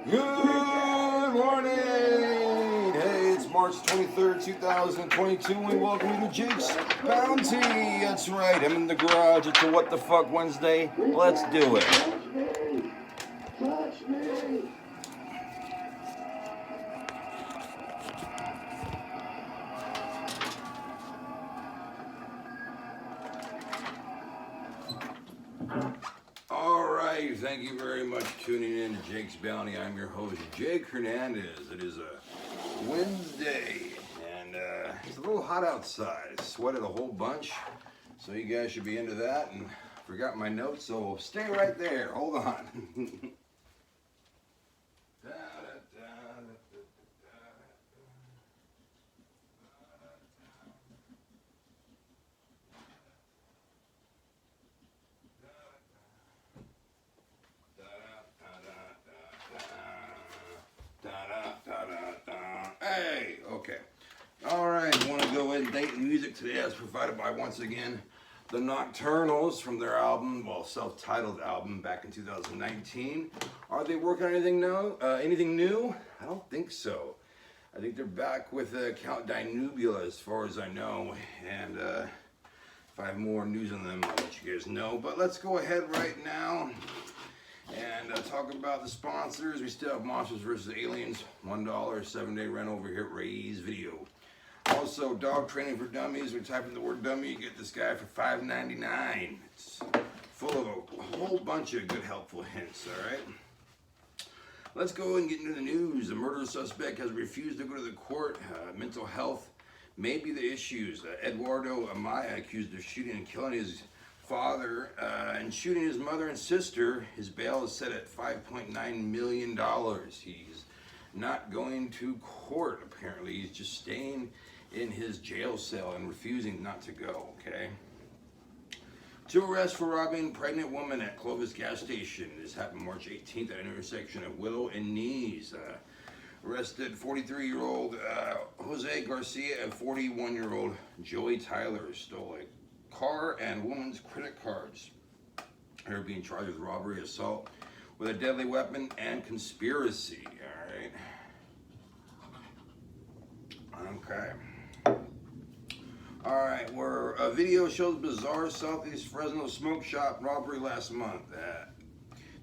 Good morning! Hey, it's March 23rd, 2022, and welcome to Jake's Bounty. That's right, I'm in the garage. It's a What the Fuck Wednesday. Let's do it. Alright, thank you very much for tuning in to Jake's Bounty. I'm your host, Jake Hernandez. It is a Wednesday, and it's a little hot outside. I sweated a whole bunch, so you guys should be into that. And forgot my notes, so stay right there. Hold on. Hey, okay. All right, I want to go ahead and thank the music today as provided by, once again, the Nocturnals from their album, self-titled album back in 2019. Are they working on anything new? I don't think so. I think they're back with Count Dinubula as far as I know, and if I have more news on them, I'll let you guys know. But let's go ahead right now and talk about the sponsors. We still have Monsters vs. Aliens, $1 7-day rent over here at Ray's Video. Also, dog training for dummies. We type in the word dummy, you get this guy for $5.99. It's full of a whole bunch of good, helpful hints, all right? Let's go and get into the news. The murder suspect has refused to go to the court. Mental health may be the issues. Eduardo Amaya, accused of shooting and killing his father and shooting his mother and sister. His bail is set at $5.9 million. He's not going to court, apparently. He's just staying in his jail cell and refusing not to go, okay? 2 arrests for robbing pregnant woman at Clovis gas station. This happened March 18th at an intersection of Willow and Knees. Arrested 43-year-old Jose Garcia and 41-year-old Joey Tyler stole a car and woman's credit cards. They're being charged with robbery, assault with a deadly weapon, and conspiracy. All right. Okay. All right. Where a video shows bizarre Southeast Fresno smoke shop robbery last month.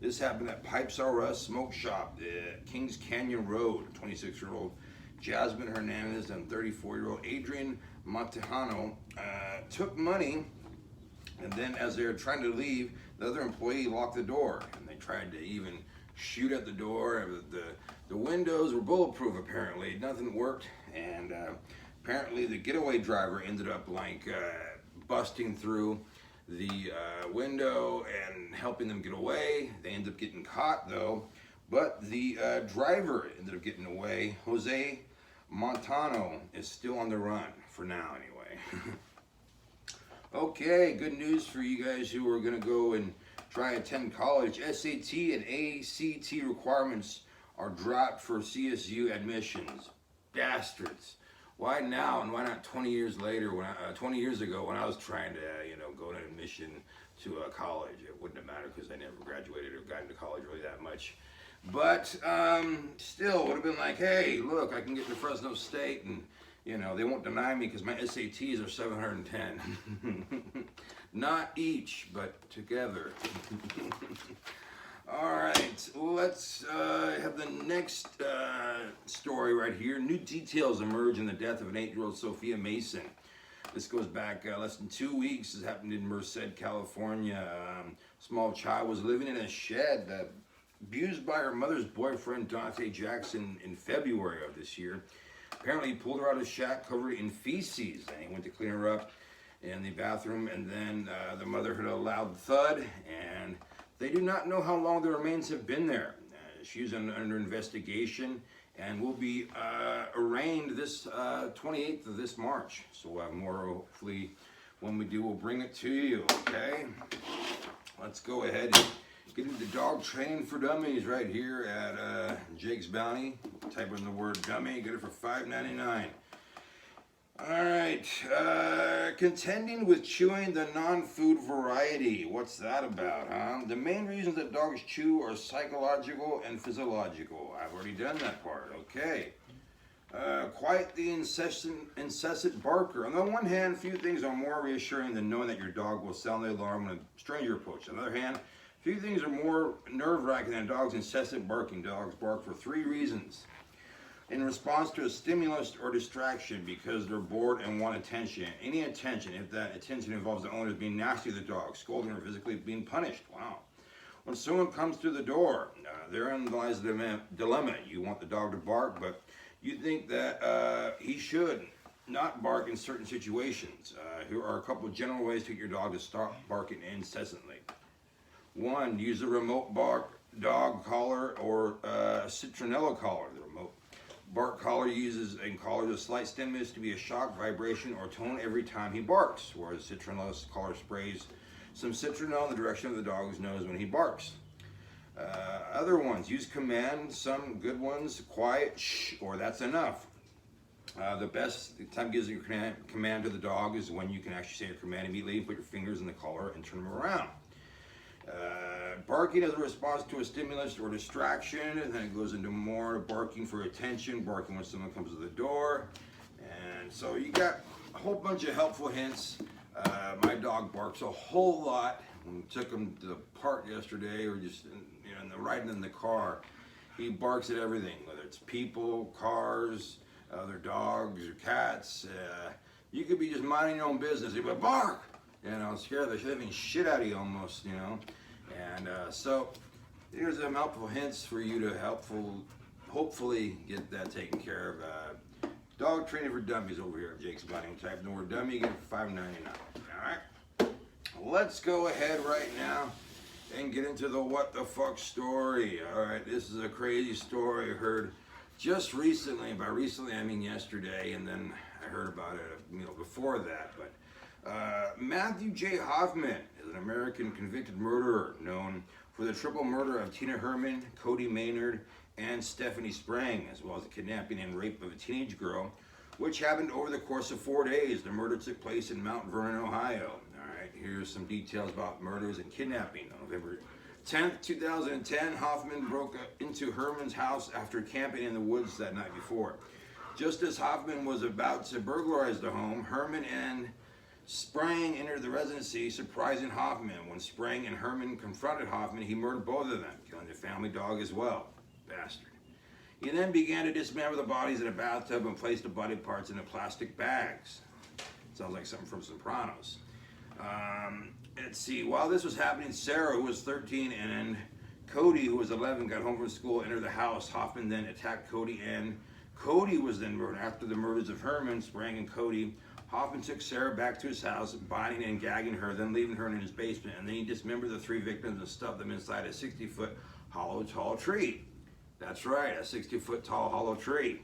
This happened at Pipes R Us Smoke Shop at Kings Canyon Road. 26-year-old Jasmine Hernandez and 34-year-old Adrian Montejano took money, and then as they were trying to leave, the other employee locked the door, and they tried to even shoot at the door. The windows were bulletproof, apparently. Nothing worked, and apparently the getaway driver ended up busting through the window and helping them get away. They ended up getting caught, though, but the driver ended up getting away. Jose Montano is still on the run for now, anyway. Okay, good news for you guys who are going to go and try and attend college. SAT and ACT requirements are dropped for CSU admissions. Bastards. Why now and why not 20 years later? 20 years ago, when I was trying to, go to admission to college, it wouldn't have mattered because I never graduated or got into college really that much. But still, would have been like, hey, look, I can get to Fresno State, and they won't deny me because my SATs are 710. Not each, but together. All right, let's have the next story right here. New details emerge in the death of an 8-year-old Sophia Mason. This goes back less than 2 weeks. This happened in Merced, California. Small child was living in a shed, abused by her mother's boyfriend, Dante Jackson, in February of this year. Apparently, he pulled her out of the shack covered in feces, and he went to clean her up in the bathroom, and then the mother heard a loud thud, and they do not know how long the remains have been there. She's under investigation and will be arraigned this 28th of this March. So we'll have more, hopefully, when we do, we'll bring it to you, okay? Let's go ahead and get into dog training for dummies right here at Jake's Bounty. Type in the word dummy, get it for $5.99. Alright, contending with chewing the non-food variety. What's that about, huh? The main reasons that dogs chew are psychological and physiological. I've already done that part, okay. Quite the incessant barker. On the one hand, few things are more reassuring than knowing that your dog will sound the alarm when a stranger approaches. On the other hand, few things are more nerve-wracking than a dog's incessant barking. Dogs bark for three reasons. In response to a stimulus or distraction, because they're bored and want attention. Any attention, if that attention involves the owner being nasty to the dog, scolding or physically being punished. Wow. When someone comes through the door, therein lies the dilemma. You want the dog to bark, but you think that he should not bark in certain situations. Here are a couple of general ways to get your dog to stop barking incessantly. 1. Use a remote bark dog collar or citronella collar. The remote bark collar uses and collars a slight stimulus to be a shock, vibration, or tone every time he barks, whereas citronella collar sprays some citronella in the direction of the dog's nose when he barks. Other ones, use commands, some good ones, quiet, shh, or that's enough. The best time gives your command to the dog is when you can actually say your command immediately, put your fingers in the collar and turn them around. Barking as a response to a stimulus or distraction, and then it goes into more barking for attention, barking when someone comes to the door. And so you got a whole bunch of helpful hints. My dog barks a whole lot. When we took him to the park yesterday, or just riding in the car, he barks at everything, whether it's people, cars, other dogs or cats. You could be just minding your own business, he'd be like, bark! Scare the living shit out of you almost, And so here's some helpful hints for you to hopefully get that taken care of. Dog training for dummies over here at Jake's Body. Type in the word dummy, you get it for $5.99. Alright? Let's go ahead right now and get into the what the fuck story. Alright, this is a crazy story I heard just recently. By recently I mean yesterday, and then I heard about it before that. But Matthew J. Hoffman is an American convicted murderer known for the triple murder of Tina Herman, Cody Maynard, and Stephanie Sprang, as well as the kidnapping and rape of a teenage girl, which happened over the course of 4 days. The murder took place in Mount Vernon, Ohio. Alright, here's some details about murders and kidnapping. On November 10th, 2010, Hoffman broke into Herman's house after camping in the woods that night before. Just as Hoffman was about to burglarize the home, Herman and Sprang entered the residency, surprising Hoffman. When Sprang and Herman confronted Hoffman, he murdered both of them, killing their family dog as well. Bastard. He then began to dismember the bodies in a bathtub and placed the body parts into plastic bags. Sounds like something from Sopranos. Let's see. While this was happening, Sarah, who was 13, and Cody, who was 11, got home from school, entered the house. Hoffman then attacked Cody, and Cody was then murdered. After the murders of Herman, Sprang, and Cody, Hoffman took Sarah back to his house, binding and gagging her, then leaving her in his basement, and then he dismembered the three victims and stuffed them inside a 60-foot hollow tall tree. That's right, a 60-foot tall hollow tree.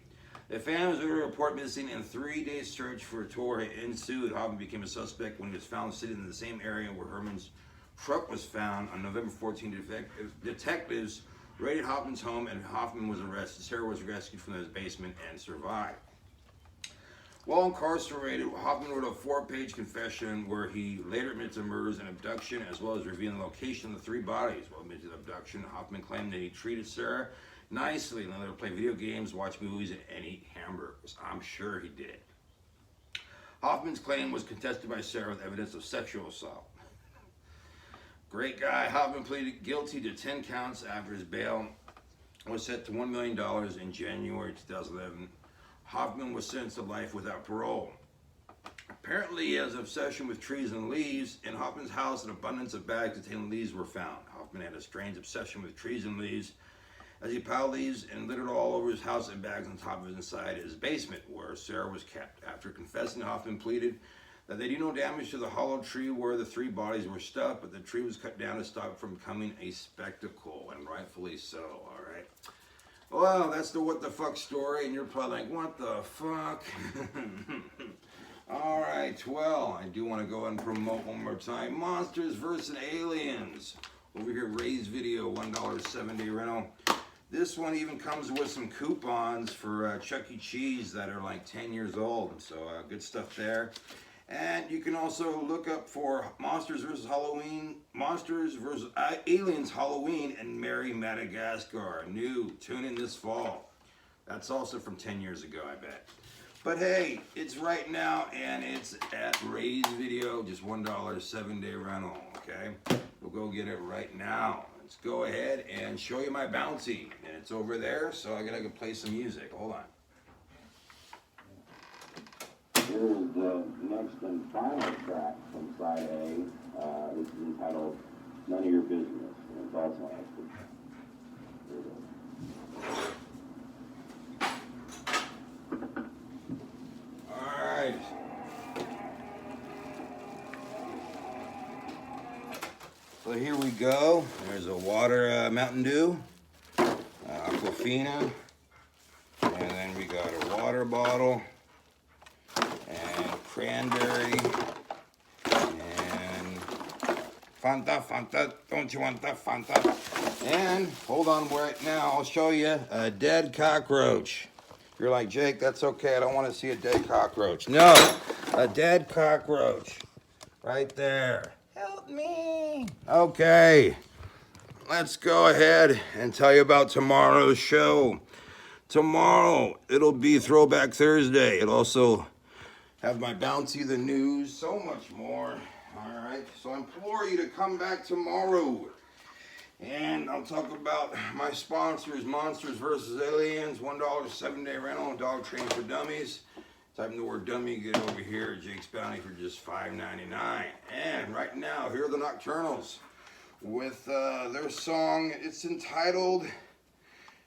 The family was ordered to report missing, and 3-day search for a tour ensued. Hoffman became a suspect when he was found sitting in the same area where Herman's truck was found on November 14. Detectives raided Hoffman's home, and Hoffman was arrested. Sarah was rescued from his basement and survived. While incarcerated, Hoffman wrote a 4-page confession where he later admitted to murders and abduction, as well as revealing the location of the three bodies. While admitted to the abduction, Hoffman claimed that he treated Sarah nicely and let her play video games, watch movies, and eat hamburgers. I'm sure he did. Hoffman's claim was contested by Sarah with evidence of sexual assault. Great guy. Hoffman pleaded guilty to 10 counts after his bail was set to $1 million in January 2011. Hoffman was sentenced to life without parole. Apparently, he has an obsession with trees and leaves. In Hoffman's house, an abundance of bags containing leaves were found. Hoffman had a strange obsession with trees and leaves, as he piled leaves and littered all over his house and bags on top of his inside his basement, where Sarah was kept. After confessing, Hoffman pleaded that they did no damage to the hollow tree where the three bodies were stuffed, but the tree was cut down to stop it from becoming a spectacle, and rightfully so. All right. Well, that's the what the fuck story, and you're probably like, what the fuck? All right, well, I do want to go ahead and promote one more time. Monsters vs. Aliens. Over here, Ray's Video, $1.70 rental. This one even comes with some coupons for Chuck E. Cheese that are like 10 years old. So good stuff there. And you can also look up for Monsters vs. Halloween, Monsters vs. Aliens Halloween, and Merry Madagascar. New, tune in this fall. That's also from 10 years ago, I bet. But hey, it's right now, and it's at Ray's Video, just $1, 7-day rental, okay? We'll go get it right now. Let's go ahead and show you my bounty. And it's over there, so I gotta go play some music. Hold on. Here's the next and final track from side A. This is entitled None of Your Business, and it's also active. Here it is. Alright. So here we go. There's a water Mountain Dew, Aquafina, and then we got a water bottle, and cranberry, and Fanta, don't you want that Fanta? And hold on right now, I'll show you a dead cockroach. You're like, Jake, that's okay, I don't want to see a dead cockroach. No, a dead cockroach, right there. Help me. Okay, let's go ahead and tell you about tomorrow's show. Tomorrow, it'll be Throwback Thursday. It'll also have my bounty, the news, so much more. All right, so I implore you to come back tomorrow. And I'll talk about my sponsors, Monsters vs. Aliens, $1, 7-day rental, Dog Training for Dummies. Type in the word dummy, get over here at Jake's Bounty for just $5.99. And right now, here are the Nocturnals with their song. It's entitled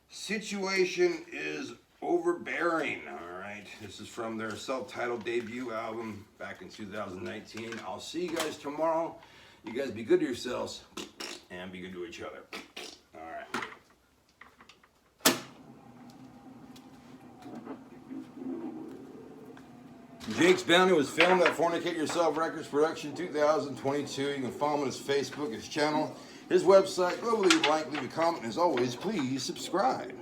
Situation is Overbearing. All right, this is from their self-titled debut album back in 2019. I'll see you guys tomorrow. You guys be good to yourselves and be good to each other. All right. Jake's Bounty was filmed at Fornicate Yourself Records Production 2022. You can follow him on his Facebook, his channel, his website. Go leave a like, leave a comment. As always, please subscribe.